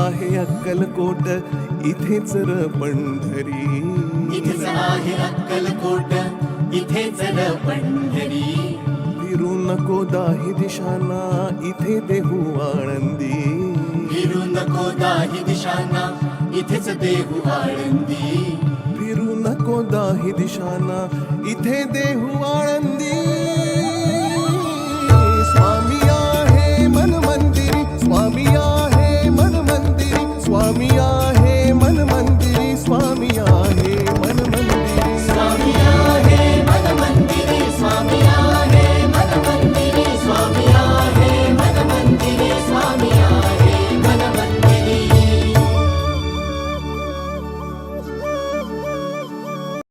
आहे अक्कलकोट, इथेच र पंढरी. इथेच आहे अक्कलकोट, इथेच र पंढरी. फिरू नको दाही दिशांना, इथे देहू आळंदी. फिरू नको दाही दिशांना, इथेच देहू आळंदी. फिरू नको दाही दिशांना, इथे देहू आळंदी.